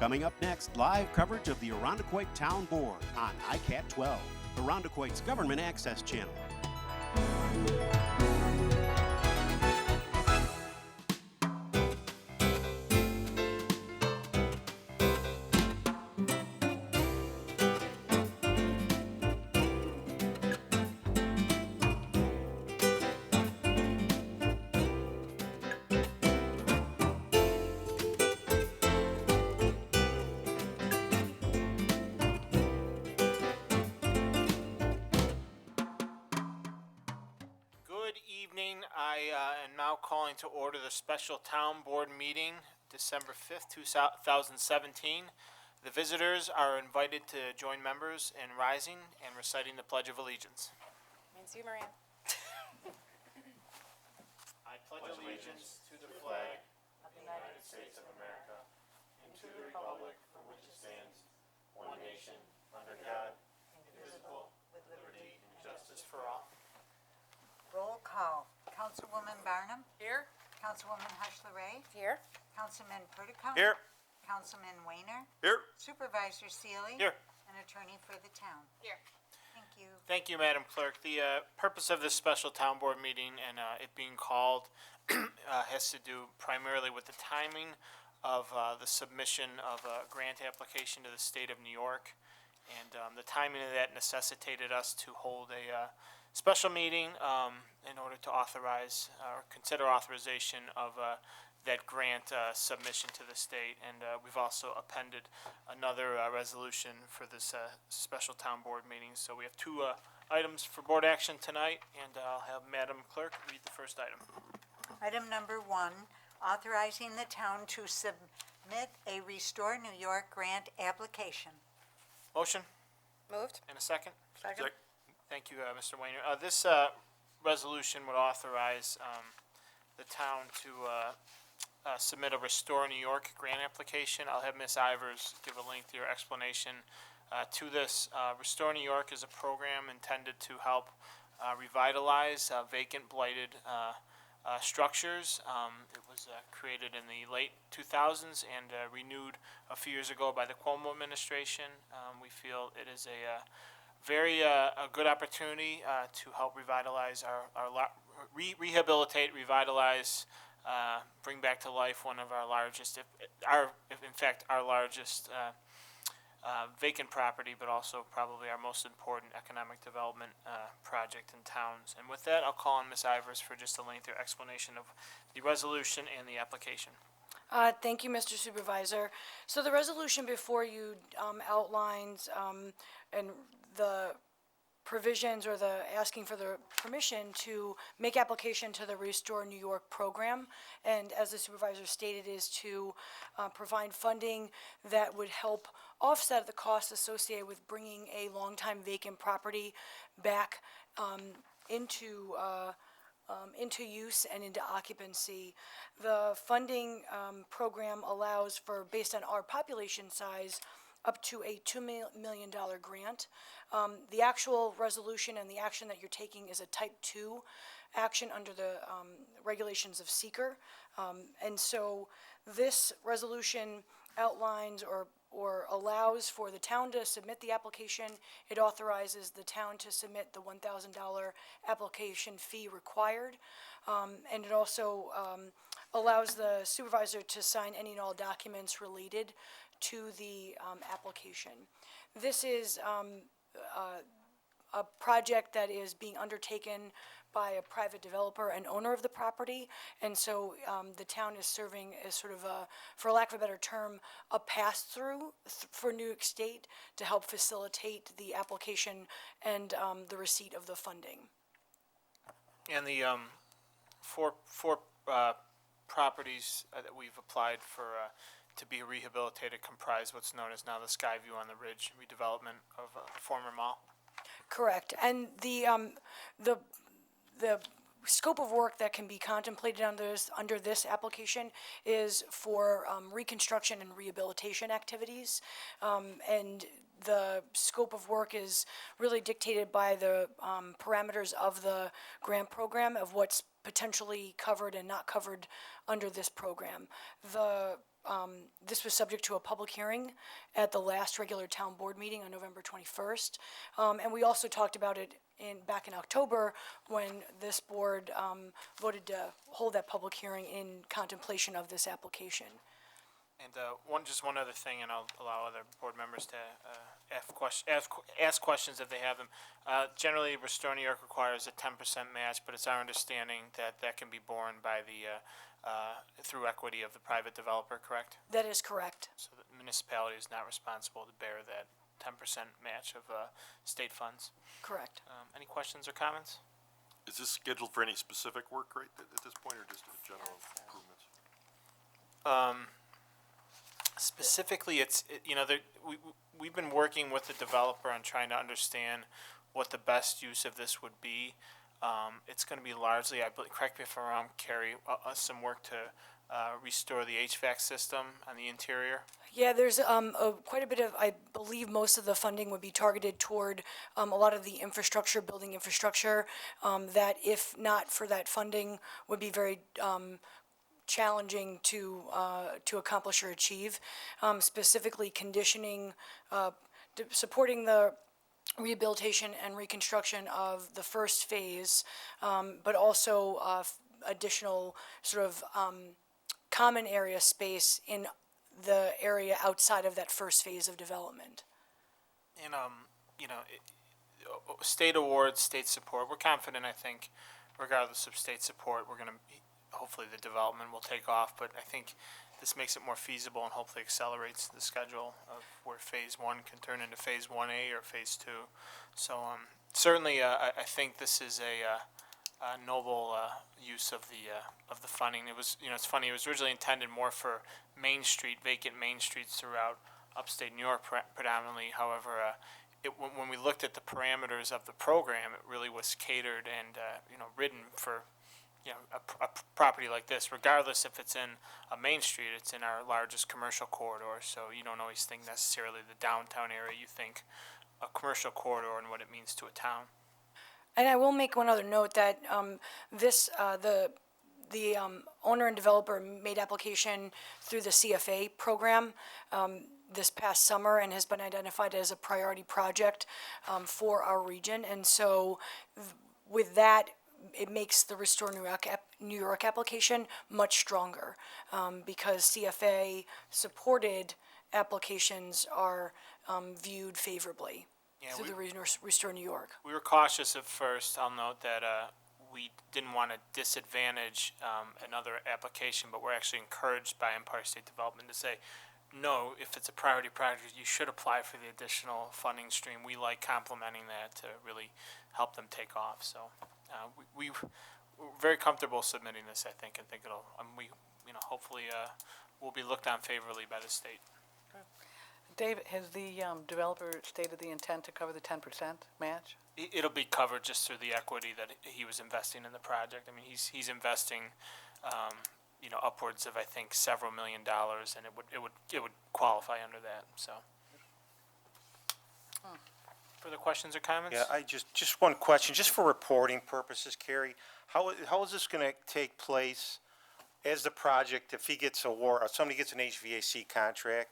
Coming up next, live coverage of the Irondequoit Town Board on ICAT 12, Irondequoit's government access channel. Good evening. I am now calling to order the special town board meeting, December 5th, 2017. The visitors are invited to join members in rising and reciting the Pledge of Allegiance. Nancy Moran. I pledge allegiance to the flag of the United States of America and to the republic for which it stands, one nation, under God, indivisible, with liberty and justice for all. Roll call. Councilwoman Barnum? Here. Councilwoman Hush-LaRae? Here. Councilman Purticone? Here. Councilman Weiner? Here. Supervisor Sealy? Here. And Attorney for the town. Here. Thank you. Thank you, Madam Clerk. The purpose of this special town board meeting and it being called has to do primarily with the timing of the submission of a grant application to the state of New York. And the timing of that necessitated us to hold a special meeting in order to authorize or consider authorization of that grant submission to the state. And we've also appended another resolution for this special town board meeting. So we have two items for board action tonight, and I'll have Madam Clerk read the first item. Item number 1, authorizing the town to submit a Restore New York grant application. Motion Moved. and a second. Second. Thank you, Mr. Weiner. This resolution would authorize the town to submit a Restore New York grant application. I'll have Ms. Ivers give a lengthier explanation to this. Restore New York is a program intended to help revitalize vacant, blighted structures. It was created in the late 2000s and renewed a few years ago by the Cuomo administration. We feel it is a very a good opportunity to help revitalize rehabilitate, revitalize, bring back to life one of our largest, if in fact our largest vacant property, but also probably our most important economic development project in towns. And with that, I'll call on Ms. Ivers for just a lengthier explanation of the resolution and the application. Thank you, Mr. Supervisor. So the resolution before you outlines and the provisions or the asking for the permission to make application to the Restore New York program. And as the supervisor stated, is to provide funding that would help offset the costs associated with bringing a longtime vacant property back into use and into occupancy. The funding program allows for, based on our population size, up to a $2 million grant. The actual resolution and the action that you're taking is a type 2 action under the regulations of seeker. And so this resolution outlines or allows for the town to submit the application. It authorizes the town to submit the $1,000 application fee required. And it also allows the supervisor to sign any and all documents related to the application. This is a project that is being undertaken by a private developer and owner of the property, and so the town is serving as sort of a, for lack of a better term, a pass-through for New York State to help facilitate the application and the receipt of the funding. And the four properties that we've applied for to be rehabilitated comprise what's known as now the Skyview on the Ridge redevelopment of the former mall. Correct, and the scope of work that can be contemplated under this application is for reconstruction and rehabilitation activities, and the scope of work is really dictated by the parameters of the grant program of what's potentially covered and not covered under this program. The this was subject to a public hearing at the last regular town board meeting on November 21st. And we also talked about it back in October when this board voted to hold that public hearing in contemplation of this application. And just one other thing, and I'll allow other board members to ask questions if they have them. Generally, Restore New York requires a 10% match, but it's our understanding that that can be borne by the through equity of the private developer, correct? That is correct. So the municipality is not responsible to bear that 10% match of state funds. Correct. Any questions or comments? Is this scheduled for any specific work right at this point, or just general improvements? Specifically, we've been working with the developer on trying to understand what the best use of this would be. It's going to be largely, I believe, correct me if I'm wrong, Carrie, some work to restore the HVAC system on the interior. Yeah, there's quite a bit of, I believe most of the funding would be targeted toward a lot of the infrastructure, building infrastructure, that if not for that funding would be very challenging to accomplish or achieve, specifically conditioning, supporting the rehabilitation and reconstruction of the first phase, but also additional sort of common area space in the area outside of that first phase of development. And, state awards, state support, we're confident, I think, regardless of state support, we're going to, hopefully the development will take off, but I think this makes it more feasible and hopefully accelerates the schedule of where phase one can turn into phase 1A or phase 2. So certainly, I think this is a noble use of the funding. It was, it's funny. It was originally intended more for Main Street, vacant Main Streets throughout upstate New York, predominantly. However, when we looked at the parameters of the program, it really was catered and written for a property like this, regardless if it's in a main street, it's in our largest commercial corridor, so you don't always think necessarily the downtown area, you think a commercial corridor and what it means to a town. And I will make one other note that the owner and developer made application through the CFA program this past summer and has been identified as a priority project for our region. And so with that, it makes the Restore New York application much stronger because CFA supported applications are viewed favorably through the Restore New York. We were cautious at first. I'll note that we didn't want to disadvantage another application, but we're actually encouraged by Empire State Development to say, no, if it's a priority project, you should apply for the additional funding stream. We like complementing that to really help them take off. So we're very comfortable submitting this, I think, and think it'll, hopefully will be looked on favorably by the state. Dave, has the developer stated the intent to cover the 10% match? It'll be covered just through the equity that he was investing in the project. I mean, he's investing, upwards of, I think, several $1 million, and it would qualify under that. So, further questions or comments? Yeah, I just one question, just for reporting purposes, Carrie. How is this going to take place as the project, if he gets or somebody gets an HVAC contract?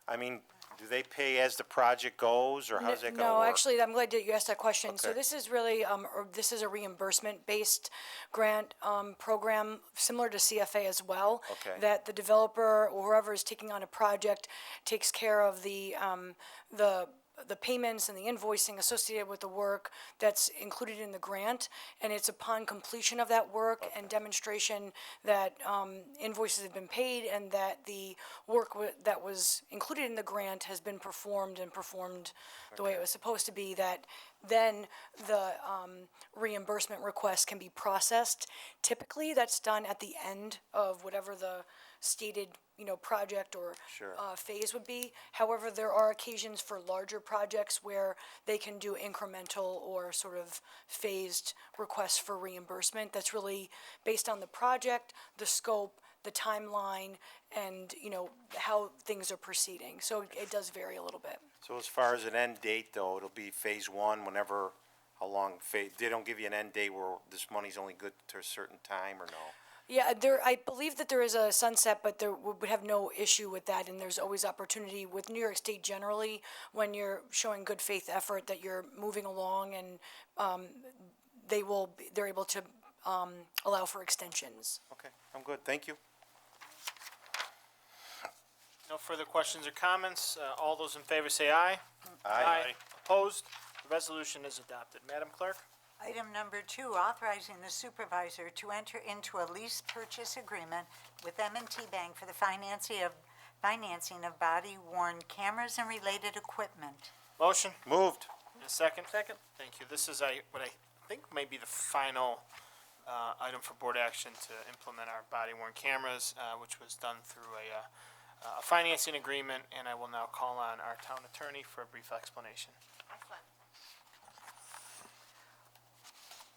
I mean, do they pay as the project goes, or how's that going to work? No, actually, I'm glad that you asked that question. So Okay. this is really, this is a reimbursement-based grant program, similar to CFA as well. Okay. That the developer or whoever is taking on a project takes care of the payments and the invoicing associated with the work that's included in the grant, and it's upon completion of that work and demonstration that invoices have been paid and that the work that was included in the grant has been performed the way it was supposed to be, that then the reimbursement request can be processed. Typically, that's done at the end of whatever the stated project or Sure. phase would be. However, there are occasions for larger projects where they can do incremental or sort of phased requests for reimbursement. That's really based on the project, the scope, the timeline, and how things are proceeding. So it does vary a little bit. So as far as an end date, though, it'll be phase one, how long, they don't give you an end date where this money's only good to a certain time, or no? Yeah, I believe that there is a sunset, but there would have no issue with that, and there's always opportunity with New York State generally, when you're showing good faith effort that you're moving along, and, they're able to, allow for extensions. Okay, I'm good, thank you. No further questions or comments. All those in favor say aye. Aye. Opposed? The resolution is adopted. Madam Clerk? Item number 2, authorizing the supervisor to enter into a lease purchase agreement with M&T Bank for the financing of body-worn cameras and related equipment. Motion? Moved. And a second? Second. Thank you. This is what I think may be the final item for board action to implement our body-worn cameras, which was done through a financing agreement, and I will now call on our town attorney for a brief explanation. Excellent.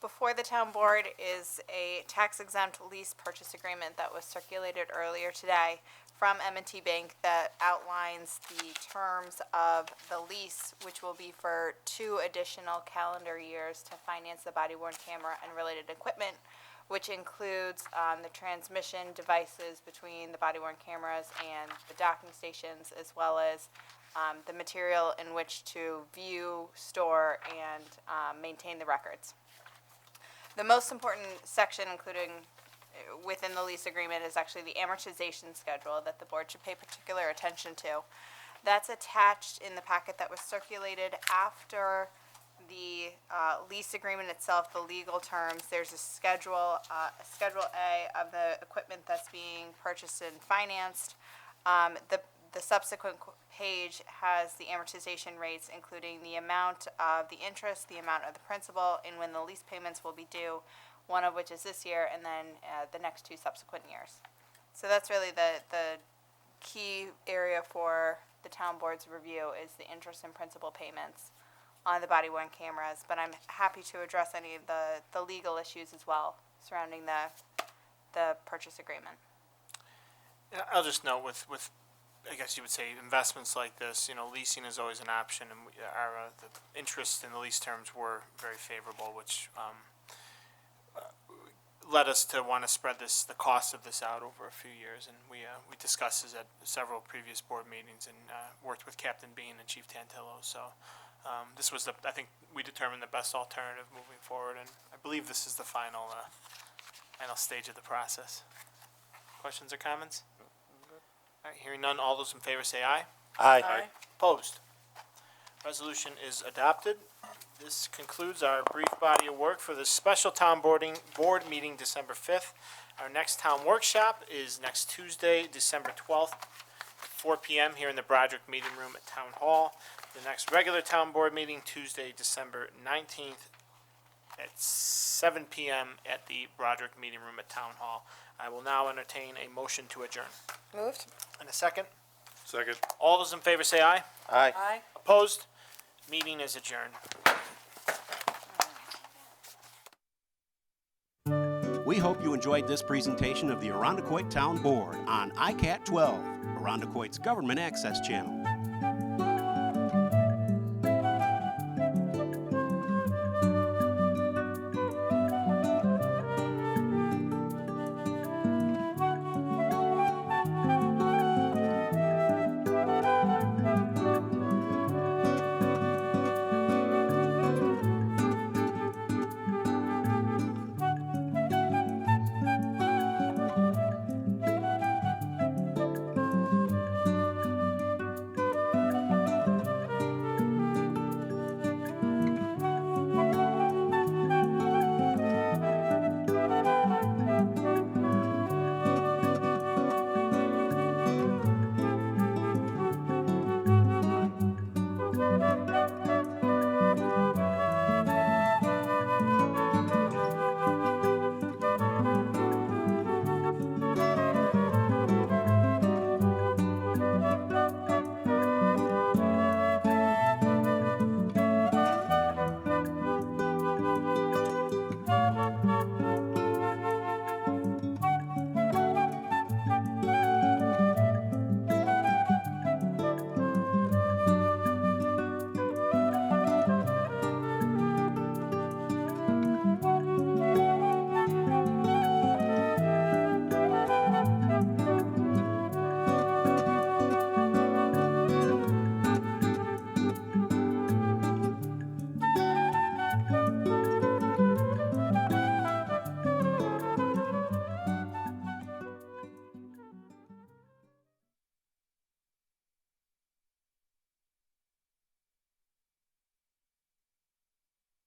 Before the town board is a tax-exempt lease purchase agreement that was circulated earlier today from M&T Bank that outlines the terms of the lease, which will be for 2 additional calendar years to finance the body-worn camera and related equipment, which includes the transmission devices between the body-worn cameras and the docking stations, as well as the material in which to view, store, and maintain the records. The most important section, including within the lease agreement, is actually the amortization schedule that the board should pay particular attention to. That's attached in the packet that was circulated after the lease agreement itself, the legal terms. There's a Schedule A of the equipment that's being purchased and financed. The subsequent page has the amortization rates, including the amount of the interest, the amount of the principal, and when the lease payments will be due, one of which is this year, and then the next 2 subsequent years. So that's really the key area for the town board's review, is the interest and principal payments on the body-worn cameras. But I'm happy to address any of the legal issues as well surrounding the purchase agreement. Yeah, I'll just note with I guess you would say investments like this, leasing is always an option, and our the interest in the lease terms were very favorable, which led us to want to spread the cost of this out over a few years, and we discussed this at several previous board meetings, and worked with Captain Bean and Chief Tantillo. So this was I think we determined the best alternative moving forward, and I believe this is the final stage of the process. Questions or comments? All right, hearing none, all those in favor say aye. Aye. Opposed? Resolution is adopted. This concludes our brief body of work for the special town board meeting December 5th. Our next town workshop is next Tuesday, December 12th, 4 p.m. here in the Broderick Meeting Room at Town Hall. The next regular town board meeting, Tuesday, December 19th at 7 p.m. at the Broderick Meeting Room at Town Hall. I will now entertain a motion to adjourn. Moved. And a second. Second. All those in favor say aye. Aye. Aye. Opposed? Meeting is adjourned. We hope you enjoyed this presentation of the Arundecoit Town Board on ICAT 12, Arundecoit's government access channel.